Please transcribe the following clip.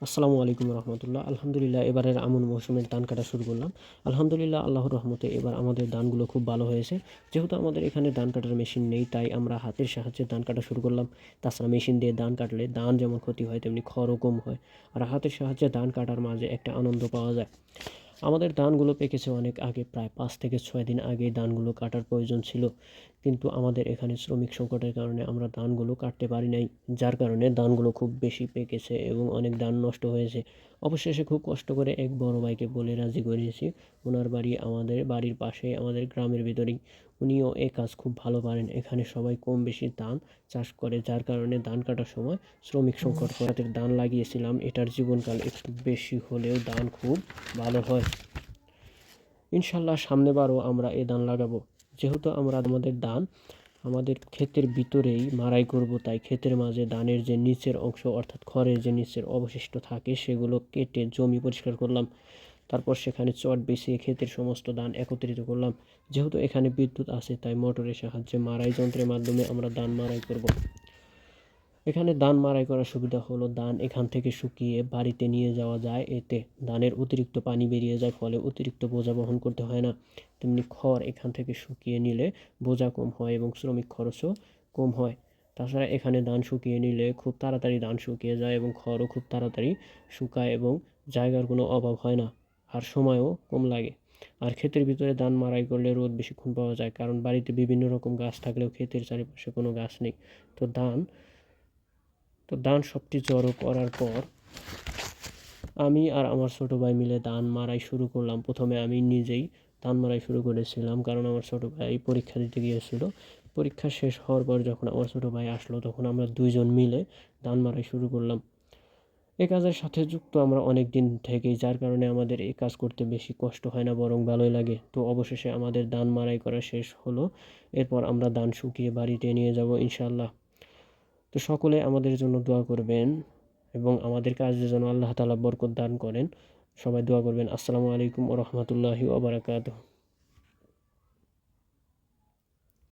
আসসালামু আলাইকুম রহমতুল্লাহ। আলহামদুলিল্লাহ, এবারের আমন মৌসুমের ধান কাটা শুরু করলাম। আলহামদুলিল্লাহ, আল্লাহর রহমতে এবার আমাদের ধানগুলো খুব ভালো হয়েছে। যেহেতু আমাদের এখানে ধান কাটার মেশিন নেই, তাই আমরা হাতের সাহায্যে ধান কাটা শুরু করলাম। তাছাড়া মেশিন দিয়ে ধান কাটলে ধান যেমন ক্ষতি হয়, তেমনি খড়ও কম হয়। আর হাতের সাহায্যে ধান কাটার মাঝে একটা আনন্দ পাওয়া যায়। আমাদের ধানগুলো পেকেছে অনেক আগে, প্রায় 5 থেকে 6 দিন আগেই ধানগুলো কাটার প্রয়োজন ছিল, কিন্তু আমাদের এখানে শ্রমিক সংকটের কারণে আমরা ধানগুলো কাটতে পারি নাই। যার কারণে ধানগুলো খুব বেশি পেকেছে এবং অনেক ধান নষ্ট হয়েছে। অবশেষে খুব কষ্ট করে এক বড় ভাইকে বলে রাজি করিয়েছি। ওনার বাড়ি আমাদের বাড়ির পাশে, আমাদের গ্রামের ভিতরেই। উনিও এই কাজ খুব ভালো পারেন। এখানে সবাই কম বেশি ধান চাষ করে, যার কারণে ধান কাটার সময় শ্রমিক সংকট করাতে ধান লাগিয়েছিলাম। এটার জীবনকাল একটু বেশি হলেও ধান খুব ভালো হয়। ইনশাল্লাহ সামনেবারও আমরা এ ধান লাগাবো। যেহেতু আমরা আমাদের ধান আমাদের ক্ষেতের ভিতরেই মাড়াই করব, তাই ক্ষেতের মাঝে ধানের যে নিচের অংশ অর্থাৎ খড়ের যে নিচের অবশিষ্ট থাকে সেগুলো কেটে জমি পরিষ্কার করলাম। তারপর সেখানে চট বিছিয়ে ক্ষেতের সমস্ত ধান একত্রিত করলাম। যেহেতু এখানে বিদ্যুৎ আছে, তাই মোটরের সাহায্যে মাড়াই যন্ত্রের মাধ্যমে আমরা ধান মাড়াই করব। এখানে ধান মাড়াই করার সুবিধা হলো ধান এখান থেকে শুকিয়ে বাড়িতে নিয়ে যাওয়া যায়। এতে ধানের অতিরিক্ত পানি বেরিয়ে যায়, ফলে অতিরিক্ত বোঝা বহন করতে হয় না। তেমনি খড় এখান থেকে শুকিয়ে নিলে বোঝা কম হয় এবং শ্রমিক খরচও কম হয়। তাছাড়া এখানে ধান শুকিয়ে নিলে খুব তাড়াতাড়ি ধান শুকিয়ে যায় এবং খড়ও খুব তাড়াতাড়ি শুকায় এবং জায়গার কোনো অভাব হয় না, আর সময়ও কম লাগে। আর ক্ষেতের ভিতরে ধান মাড়াই করলে রোদ বেশিক্ষণ পাওয়া যায়, কারণ বাড়িতে বিভিন্ন রকম গাছ থাকলেও ক্ষেতের চারিপাশে কোনো গাছ নেই। তো ধান সবটি জড়ো করার পর আমি আর আমার ছোট ভাই মিলে ধান মাড়াই শুরু করলাম। প্রথমে আমি নিজেই ধান মাড়াই শুরু করেছিলাম, কারণ আমার ছোট ভাই পরীক্ষা দিতে গিয়েছিল। পরীক্ষা শেষ হওয়ার পর যখন আমার ছোট ভাই আসলো, তখন আমরা দুইজন মিলে ধান মাড়াই শুরু করলাম। এই কাজের সাথে যুক্ত আমরা অনেক দিন থেকেই, যার কারণে আমাদের এই কাজ করতে বেশি কষ্ট হয় না, বরং ভালোই লাগে। তো অবশেষে আমাদের ধান মাড়াই করা শেষ হলো। এরপর আমরা ধান শুকিয়ে বাড়িতে নিয়ে যাব ইনশাল্লাহ। তো সকলে আমাদের জন্য দোয়া করবেন এবং আমাদের কাজে যেন আল্লাহ তাআলা বরকত দান করেন। সবাই দোয়া করবেন। আসসালামু আলাইকুম ওয়া রাহমাতুল্লাহি ওয়া বারাকাতুহু।